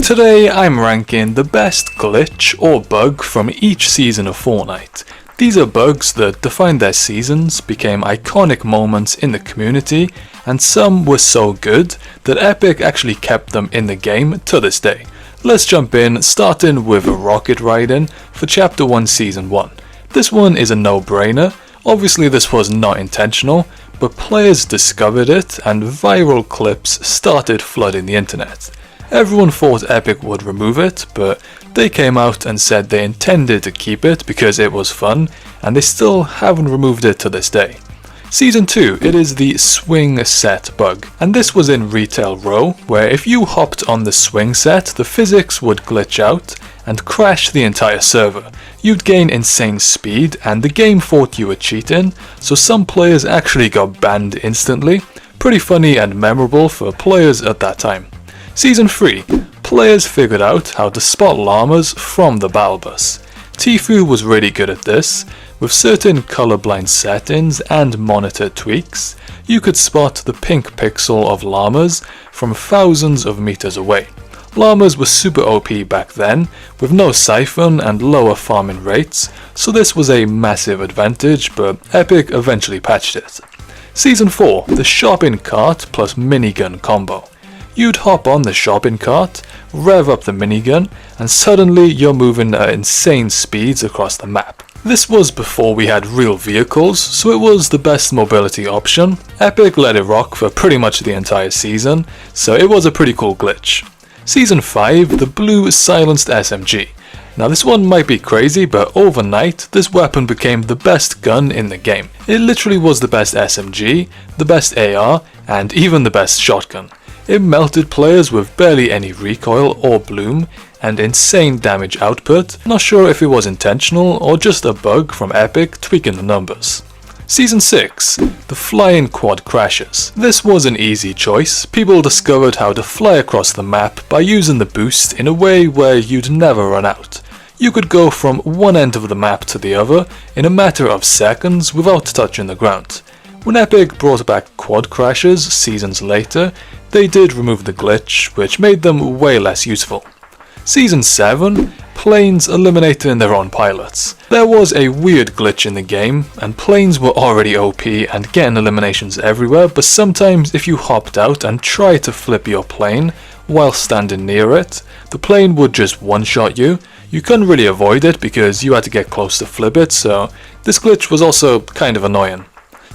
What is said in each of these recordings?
Today I'm ranking the best glitch or bug from each season of Fortnite. These are bugs that defined their seasons, became iconic moments in the community, and some were so good that Epic actually kept them in the game to this day. Let's jump in, starting with rocket riding for Chapter 1 Season 1. This one is a no-brainer. Obviously this was not intentional, but players discovered it and viral clips started flooding the internet. Everyone thought Epic would remove it, but they came out and said they intended to keep it because it was fun, and they still haven't removed it to this day. Season 2, it is the swing set bug, and this was in Retail Row, where if you hopped on the swing set, the physics would glitch out and crash the entire server. You'd gain insane speed, and the game thought you were cheating, so some players actually got banned instantly. Pretty funny and memorable for players at that time. Season 3, players figured out how to spot llamas from the battle bus. Tfue was really good at this. With certain colorblind settings and monitor tweaks, you could spot the pink pixel of llamas from thousands of meters away. Llamas were super OP back then, with no siphon and lower farming rates, so this was a massive advantage, but Epic eventually patched it. Season 4, the shopping cart plus minigun combo. You'd hop on the shopping cart, rev up the minigun, and suddenly you're moving at insane speeds across the map. This was before we had real vehicles, so it was the best mobility option. Epic let it rock for pretty much the entire season, so it was a pretty cool glitch. Season 5, the blue silenced SMG. Now this one might be crazy, but overnight this weapon became the best gun in the game. It literally was the best SMG, the best AR, and even the best shotgun. It melted players with barely any recoil or bloom and insane damage output. Not sure if it was intentional or just a bug from Epic tweaking the numbers. Season 6, the flying quad crashes. This was an easy choice. People discovered how to fly across the map by using the boost in a way where you'd never run out. You could go from one end of the map to the other in a matter of seconds without touching the ground. When Epic brought back quad crashes seasons later, they did remove the glitch, which made them way less useful. Season 7, planes eliminating their own pilots. There was a weird glitch in the game, and planes were already OP and getting eliminations everywhere, but sometimes if you hopped out and tried to flip your plane while standing near it, the plane would just one-shot you. You couldn't really avoid it because you had to get close to flip it, so this glitch was also kind of annoying.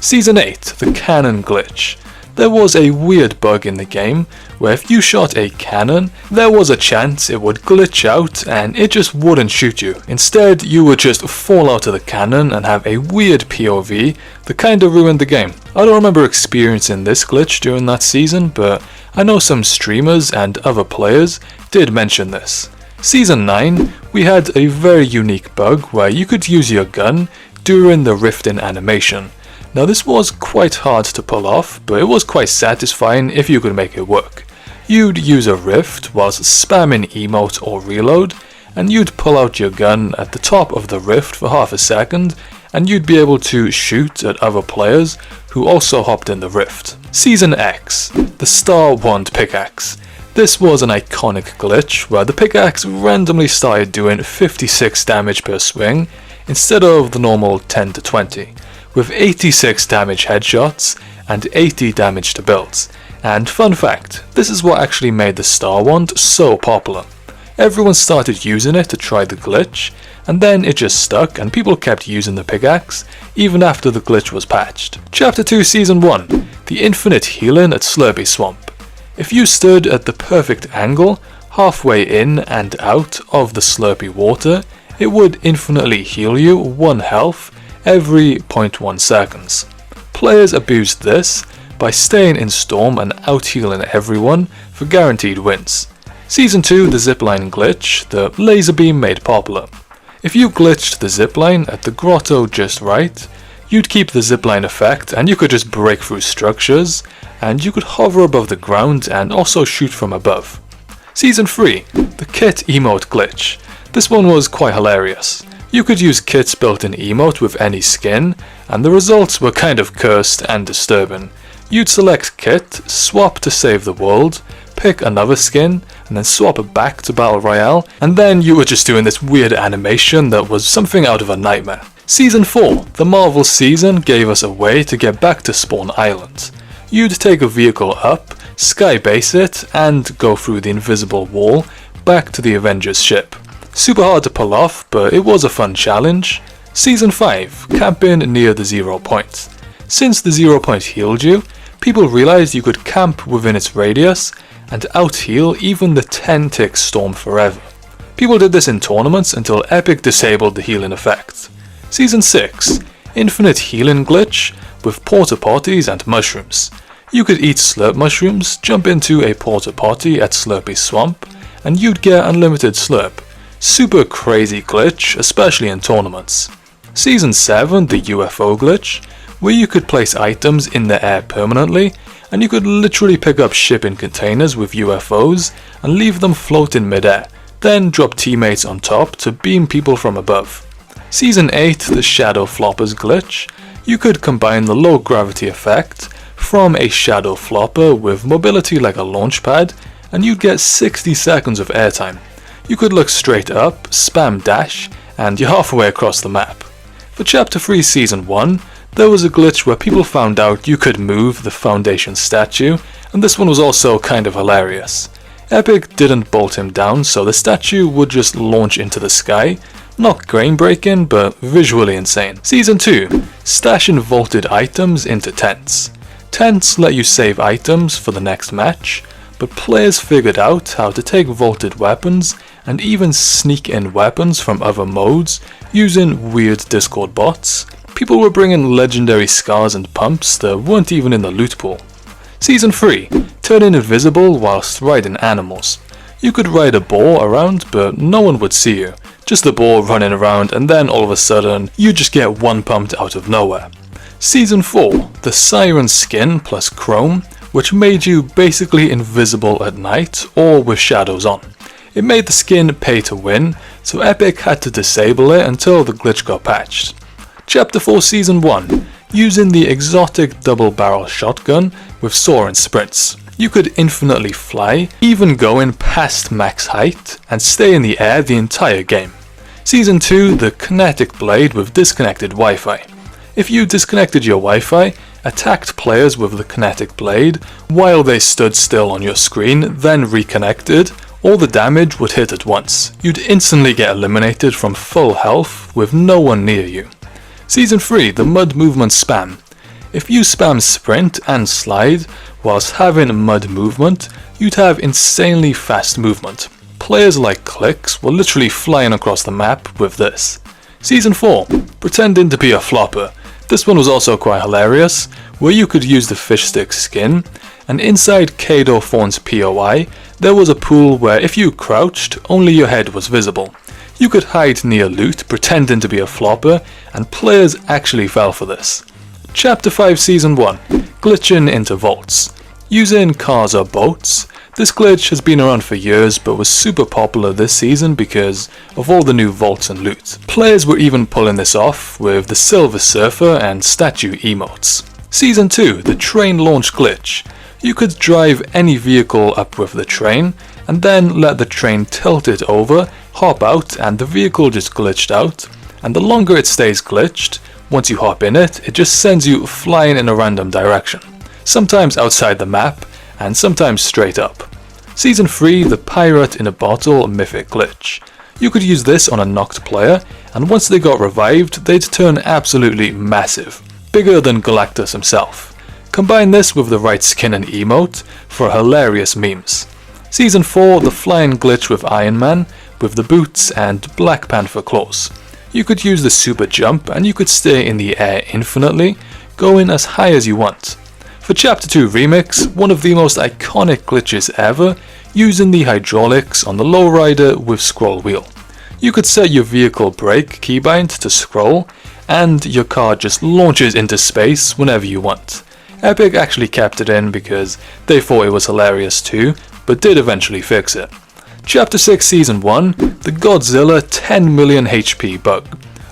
Season 8, the cannon glitch. There was a weird bug in the game where if you shot a cannon, there was a chance it would glitch out and it just wouldn't shoot you. Instead, you would just fall out of the cannon and have a weird POV that kinda ruined the game. I don't remember experiencing this glitch during that season, but I know some streamers and other players did mention this. Season 9, we had a very unique bug where you could use your gun during the rifting animation. Now this was quite hard to pull off, but it was quite satisfying if you could make it work. You'd use a rift whilst spamming emote or reload, and you'd pull out your gun at the top of the rift for half a second, and you'd be able to shoot at other players who also hopped in the rift. Season X, the Star Wand pickaxe. This was an iconic glitch where the pickaxe randomly started doing 56 damage per swing instead of the normal 10 to 20. With 86 damage headshots and 80 damage to builds. And fun fact, this is what actually made the Star Wand so popular. Everyone started using it to try the glitch, and then it just stuck and people kept using the pickaxe even after the glitch was patched. Chapter 2 Season 1, the infinite healing at Slurpy Swamp. If you stood at the perfect angle, halfway in and out of the slurpy water, it would infinitely heal you 1 health every 0.1 seconds. Players abused this by staying in Storm and out-healing everyone for guaranteed wins. Season 2, the zipline glitch, the laser beam made popular. If you glitched the zipline at the grotto just right, you'd keep the zipline effect and you could just break through structures, and you could hover above the ground and also shoot from above. Season 3, the kit emote glitch. This one was quite hilarious. You could use Kit's built-in emote with any skin, and the results were kind of cursed and disturbing. You'd select Kit, swap to save the world, pick another skin, and then swap it back to Battle Royale, and then you were just doing this weird animation that was something out of a nightmare. Season 4, the Marvel season, gave us a way to get back to Spawn Island. You'd take a vehicle up, skybase it, and go through the invisible wall back to the Avengers ship. Super hard to pull off, but it was a fun challenge. Season 5, camping near the 0 point. Since the 0 point healed you, people realized you could camp within its radius and out-heal even the 10-tick storm forever. People did this in tournaments until Epic disabled the healing effect. Season 6, infinite healing glitch with porta potties and mushrooms. You could eat slurp mushrooms, jump into a porta potty at Slurpy Swamp, and you'd get unlimited slurp. Super crazy glitch, especially in tournaments. Season 7, the UFO glitch, where you could place items in the air permanently, and you could literally pick up shipping containers with UFOs and leave them floating mid-air, then drop teammates on top to beam people from above. Season 8, the Shadow Floppers glitch, you could combine the low gravity effect from a Shadow Flopper with mobility like a launch pad, and you'd get 60 seconds of airtime. You could look straight up, spam dash, and you're halfway across the map. For Chapter 3 Season 1, there was a glitch where people found out you could move the Foundation statue, and this one was also kind of hilarious. Epic didn't bolt him down, so the statue would just launch into the sky. Not game-breaking, but visually insane. Season 2, stashing vaulted items into tents. Tents let you save items for the next match, but players figured out how to take vaulted weapons and even sneak in weapons from other modes using weird Discord bots. People were bringing legendary scars and pumps that weren't even in the loot pool. Season 3, turning invisible whilst riding animals. You could ride a boar around, but no one would see you. Just the boar running around, and then all of a sudden, you just get one pumped out of nowhere. Season 4, the Siren skin plus chrome, which made you basically invisible at night or with shadows on. It made the skin pay to win, so Epic had to disable it until the glitch got patched. Chapter 4 Season 1, using the exotic double barrel shotgun with soaring sprints. You could infinitely fly, even going past max height, and stay in the air the entire game. Season 2, the kinetic blade with disconnected Wi-Fi. If you disconnected your Wi-Fi, attacked players with the kinetic blade while they stood still on your screen, then reconnected, all the damage would hit at once. You'd instantly get eliminated from full health with no one near you. Season 3, the mud movement spam. If you spam sprint and slide whilst having mud movement, you'd have insanely fast movement. Players like Clicks were literally flying across the map with this. Season 4, pretending to be a flopper. This one was also quite hilarious, where you could use the fish stick skin, and inside Kado Thorn's POI, there was a pool where if you crouched, only your head was visible. You could hide near loot, pretending to be a flopper, and players actually fell for this. Chapter 5 Season 1, glitching into vaults. Using cars or boats, this glitch has been around for years but was super popular this season because of all the new vaults and loot. Players were even pulling this off with the Silver Surfer and statue emotes. Season 2, the train launch glitch. You could drive any vehicle up with the train and then let the train tilt it over, hop out, and the vehicle just glitched out. And the longer it stays glitched, once you hop in it, it just sends you flying in a random direction. Sometimes outside the map, and sometimes straight up. Season 3, the Pirate in a Bottle mythic glitch. You could use this on a knocked player, and once they got revived, they'd turn absolutely massive, bigger than Galactus himself. Combine this with the right skin and emote for hilarious memes. Season 4, the flying glitch with Iron Man, with the boots and Black Panther claws. You could use the super jump and you could stay in the air infinitely, going as high as you want. For Chapter 2 Remix, one of the most iconic glitches ever, using the hydraulics on the lowrider with scroll wheel. You could set your vehicle brake keybind to scroll, and your car just launches into space whenever you want. Epic actually kept it in because they thought it was hilarious too, but did eventually fix it. Chapter 6 Season 1, the Godzilla 10 million HP bug.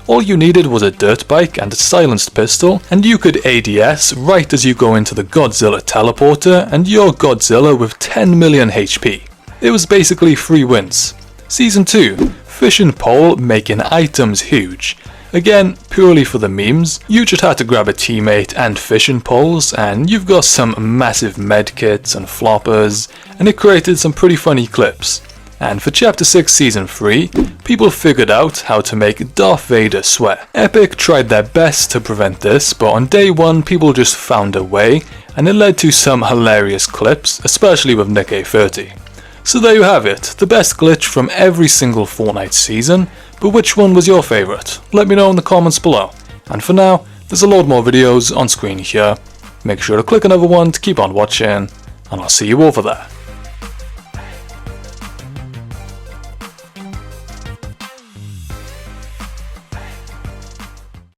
All you needed was a dirt bike and a silenced pistol, and you could ADS right as you go into the Godzilla teleporter, and you're Godzilla with 10 million HP. It was basically free wins. Season 2, Fishing Pole making items huge. Again, purely for the memes, you just had to grab a teammate and fishing poles and you've got some massive medkits and floppers, and it created some pretty funny clips. And for Chapter 6 Season 3, people figured out how to make Darth Vader sweat. Epic tried their best to prevent this, but on day 1 people just found a way, and it led to some hilarious clips, especially with Nick A30. So there you have it, the best glitch from every single Fortnite season, but which one was your favourite? Let me know in the comments below. And for now, there's a lot more videos on screen here. Make sure to click another one to keep on watching, and I'll see you over there.